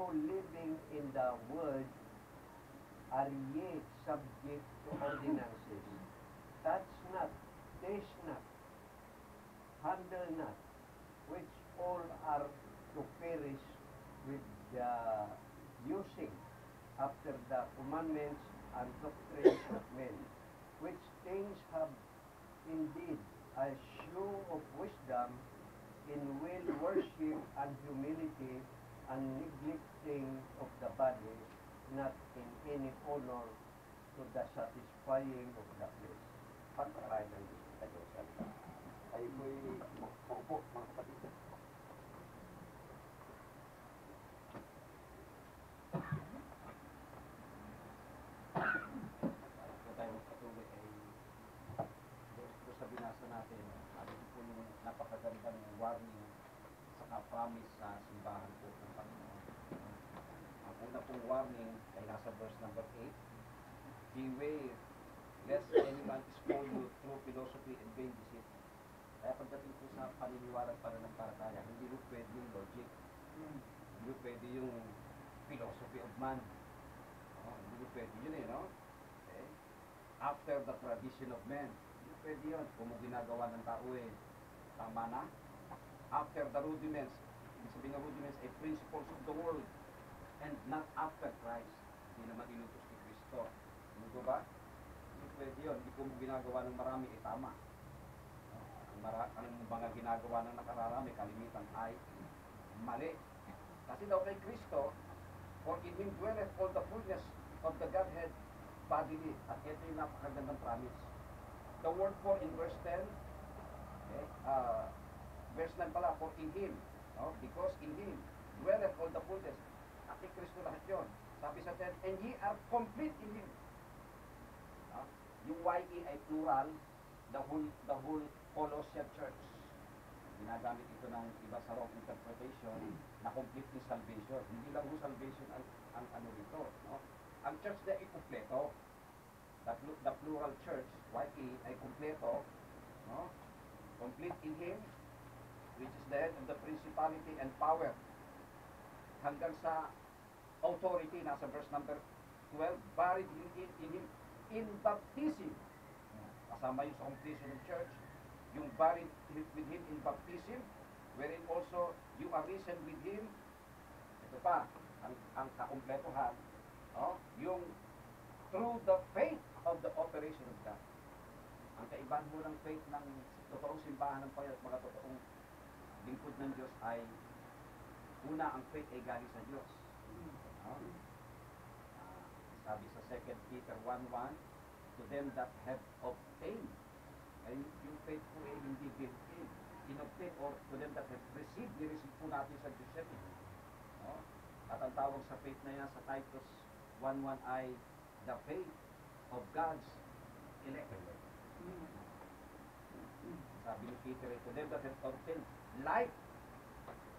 though living in the world, are ye subject to ordinances. Touch not, taste not, handle not, which all are to perish with the using after the commandments and doctrines of men, which things have indeed a show of wisdom in will worship and humility and neglecting of the body, not in any honor to the satisfying of the flesh. Pagkaray ng Diyos sa Diyos salita. Ay ko'y maupo, mga kapatid. Kung tayo magpatuloy ay ito sa binasa natin, ito po yung napakagandang warning sa promise sa simbahan po ng Panginoon. Ang una pong warning ay nasa verse number 8. Beware lest any man spoil you through philosophy and vain deceit. Kaya pagdating po sa paniniwala at pananampalataya, hindi po pwede yung logic. Hindi po pwede yung philosophy of man. Hindi po pwede yun no? Okay? After the tradition of men. Hindi po pwede yun. Kung mo ginagawa ng tao tama na. After the rudiments, ibig sabihin ng rudiments ay principles of the world and not after Christ. Hindi naman inutos ni Kristo. Hindi ko ba? Hindi pwede yun. Hindi ko mo ginagawa ng marami tama. Ang mga ginagawa ng nakararami, kalimitan ay mali. Kasi daw kay Kristo, for in Him dwelleth all the fullness of the Godhead bodily. At ito yung napakagandang promise. The word for in verse 10, okay, verse 9 pala, for in Him, because in Him dwelleth all the fullness. At kay Kristo lahat yun. Sabi sa 10, and ye are complete in Him. Yung YE ay plural, the whole Colossian Church. Ginagamit ito ng iba sa wrong interpretation na complete in salvation. Hindi lang yung salvation ang ano rito. No? Ang church na ikumpleto. The plural church, YE, ay kumpleto. No? Complete in Him, which is the head of the principality and power. Hanggang sa authority, nasa verse number 12, buried in Him in baptism. Kasama yung sa completion of church, yung buried with Him in baptism, wherein also you are risen with Him. Ito pa, ang kakumpletohan, yung through the faith of the operation of God. Ang kaibahan mo ng faith ng totoong simbahan ng Panginoon at mga totoong lingkod ng Diyos ay una, ang faith ay galing sa Diyos. Sabi sa 2 Peter 1:1, to them that have obtained. Ay, yung faith po ay hindi built-in. In-obtain or to them that have received, ni-receive po natin sa Diyos yan. At ang tawag sa faith na yan sa Titus 1:1 ay the faith of God's elect. Sabi ni Peter, to them that have obtained like,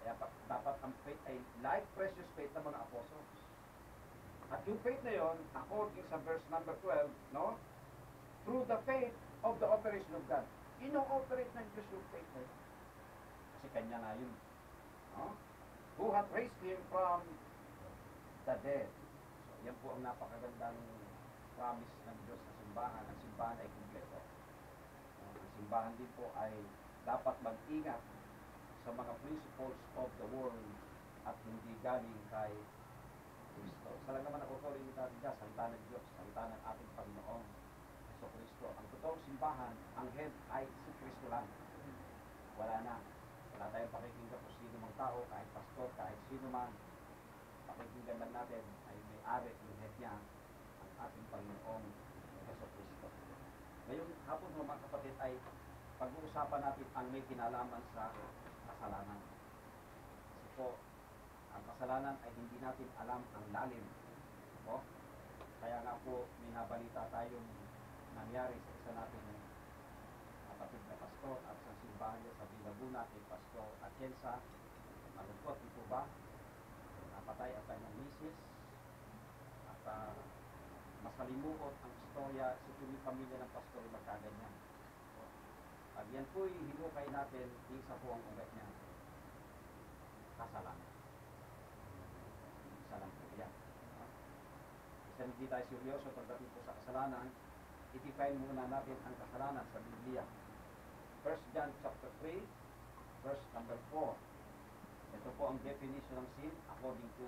kaya dapat ang faith ay like precious faith ng mga apostles. At yung faith na yon, according sa verse number 12, through the faith of the operation of God. Ino-operate ng Diyos yung faith na yun. Kasi kanya na yun. Who hath raised Him from the dead. So, yan po ang napakagandang promise ng Diyos sa simbahan. Ang simbahan ay kumpleto. Ang simbahan din po ay dapat mag-ingat sa mga principles of the world at hindi galing kay Kristo. Sa lang naman ang authority natin dyan, salita ng Diyos, salita ng ating Panginoon, Hesus Kristo. Ang totoong simbahan, ang head ay si Kristo lang. Wala na. Wala tayong pakikinggan kung sino mang tao, kahit pastor, kahit sino man. Pakikinggan lang natin ay may-ari yung head niya, ang ating Panginoon, Hesus Kristo. Ngayon, hapon mga kapatid ay pag-uusapan natin ang may kinalaman sa kasalanan. Kasi po, ang kasalanan ay hindi natin alam ang lalim. Kaya nga po, may nabalita tayong nangyari sa isa nating kapatid na pastor at sa simbahan niya sa Bilabuna kay Pastor Atienza. Malungkot, ito ba? Napatay ang kanyang misis at masalimuot ang istorya sa pamilya ng pastor ay magkaganyan. Pag yan po'y hinukay natin, isa po ang ugat niya. Kasalanan. minsan hindi tayo seryoso pagdating po sa kasalanan, i-define muna natin ang kasalanan sa Biblia. 1 John chapter 3, verse number 4. Ito po ang definition ng sin according to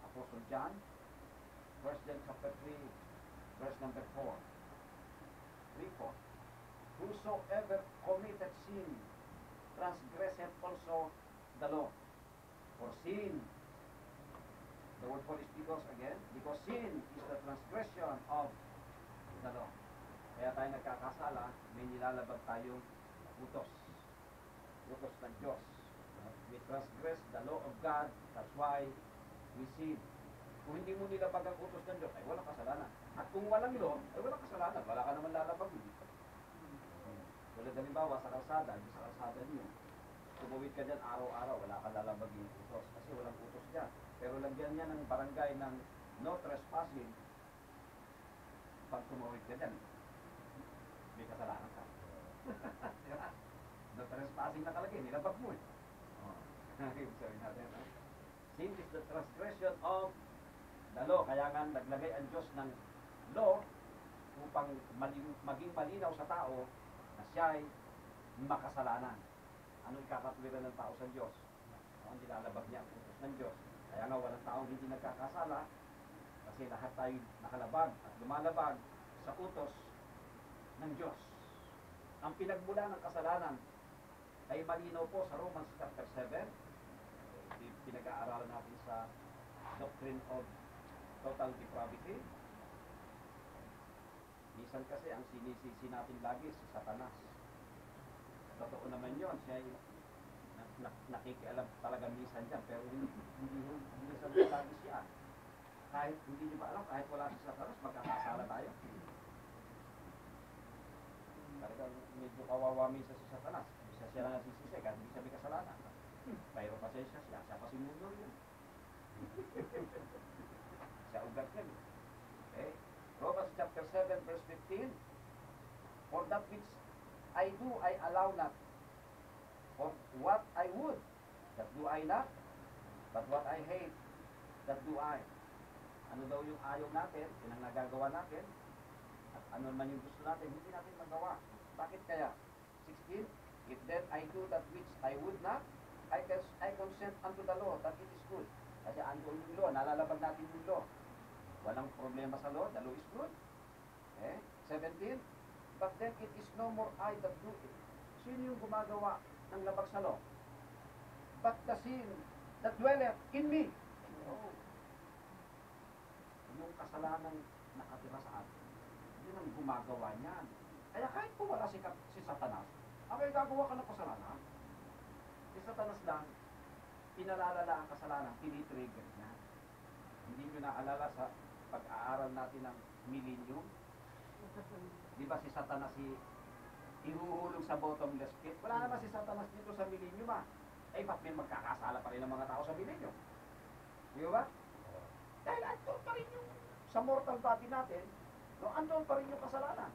Apostle John. 1 John chapter 3, verse number 4. 3:4. Whosoever committed sin transgresseth also the law. For sin, the word for is because sin is the transgression of the law. Kaya tayo nagkakasala, may nilalabag tayong utos. Utos ng Diyos. We transgress the law of God, that's why we sin. Kung hindi mo nilabag ang utos ng Diyos, ay walang kasalanan. At kung walang law, ay walang kasalanan. Wala ka naman lalabag. Tulad halimbawa sa kalsada, sa kalsada niyo, tumawid ka dyan araw-araw, wala ka lalabag yung utos. Kasi walang utos dyan. Pero lagyan niya ng barangay ng no trespassing, pag tumawid ka dyan, may kasalanan ka. Diba? No trespassing nakalagay, nilabag mo eh. Sabi natin, sin is the transgression of the law. Kaya nga naglagay ang Diyos ng law upang maging malinaw sa tao na siya ay makasalanan. Ano ikakatwiran ng tao sa Diyos? Ang nilalabag niya ang utos ng Diyos. Kaya nga walang taong hindi nagkakasala kasi lahat tayo nakalabag at lumalabag sa utos ng Diyos. Ang pinagmula ng kasalanan ay malinaw po sa Romans chapter 7. Pinag-aaralan natin sa doctrine of total depravity. Minsan kasi ang sinisisi natin lagi si Satanas. Totoo naman yun, siya ay nakikialam talaga minsan dyan, pero hindi sa lagi siya. Kahit hindi nyo ba alam, kahit wala si Satanas, magkakasala tayo. Talagang medyo kawawa minsan si Satanas. Siya na nasisisi, kahit hindi siya may kasalanan. Pero pasensya siya pa sinuno yun. Siya ugat yan. Okay? Romans chapter 7 verse 15. For that which I do, I allow not. For what I would, that do I not. But what I hate, that do I. Ano daw yung ayaw natin, yun ang nagagawa natin. At ano man yung gusto natin, hindi natin magawa. Bakit kaya? 16. If then I do that which I would not, I consent unto the law that it is good. Kasi andun yung law, nalalabag natin yung law. Walang problema sa law, the law is good. Okay? 17. But then it is no more I that do it. Sino yung gumagawa ng labag sa law? But the sin that dwelleth in me. Oh. Yung kasalanang nakatira sa atin, yun ang gumagawa niyan. Kaya kahit po wala si Satanas, okay, gagawa ka ng kasalanan. Si Satanas lang, pinalalala ang kasalanan, tinitrigger niya. Hindi nyo naalala sa pag-aaral natin ng millennium? Di ba si Satanas ihuhulog sa bottomless pit? Wala naman si Satanas dito sa millennium Eh, ba't may magkakasala pa rin ang mga tao sa millennium? Di ba? Dahil andun pa rin yung sa mortal body natin, no, andun pa rin yung kasalanan.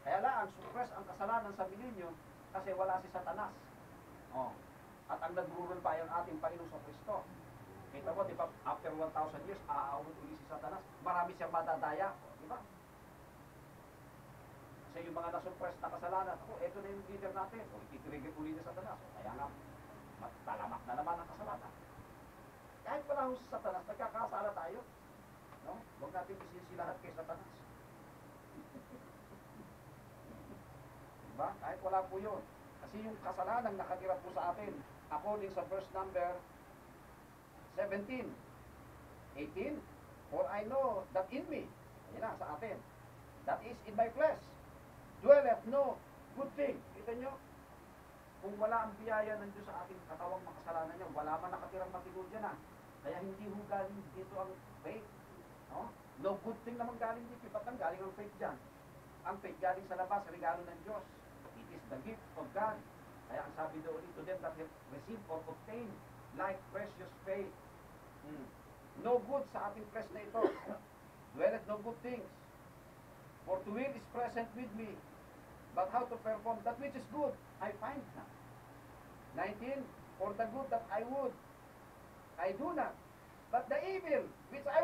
Kaya lang, suppress ang kasalanan sa millennium kasi wala si Satanas. Oh. At ang nagrurul pa yung ating Panginoon sa Kristo. Kita mo, di ba, after 1,000 years, aawit uli si Satanas. Marami siyang madadaya. Di ba? Kasi yung mga nasuppress na kasalanan, eto na yung leader natin. O, ititrigger uli ni Satanas. Kaya nga, talamak na naman ang kasalanan. Kahit wala ho si Satanas, nagkakasala tayo. No? Huwag natin isisi lahat kay Satanas. Diba? Kahit wala po yun. Kasi yung kasalanan nakatira po sa atin, according sa verse number 17, 18, for I know that in me, ayun na, sa atin, that is in my flesh, dwelleth no good thing. Kita nyo? Kung wala ang biyaya ng Diyos sa ating katawang makasalanan niya, wala man nakatirang matino dyan Kaya hindi ho galing dito ang faith. No? No good thing naman galing dito. Ba't ang galing ang faith dyan? Ang faith galing sa labas, regalo ng Diyos. It is the gift of God. Kaya ang sabi doon to them that have received or obtained like precious faith. No good sa ating flesh na ito. Dwelleth no good things. For to will is present with me. But how to perform that which is good, I find not. 19. For the good that I would, I do not. But the evil which I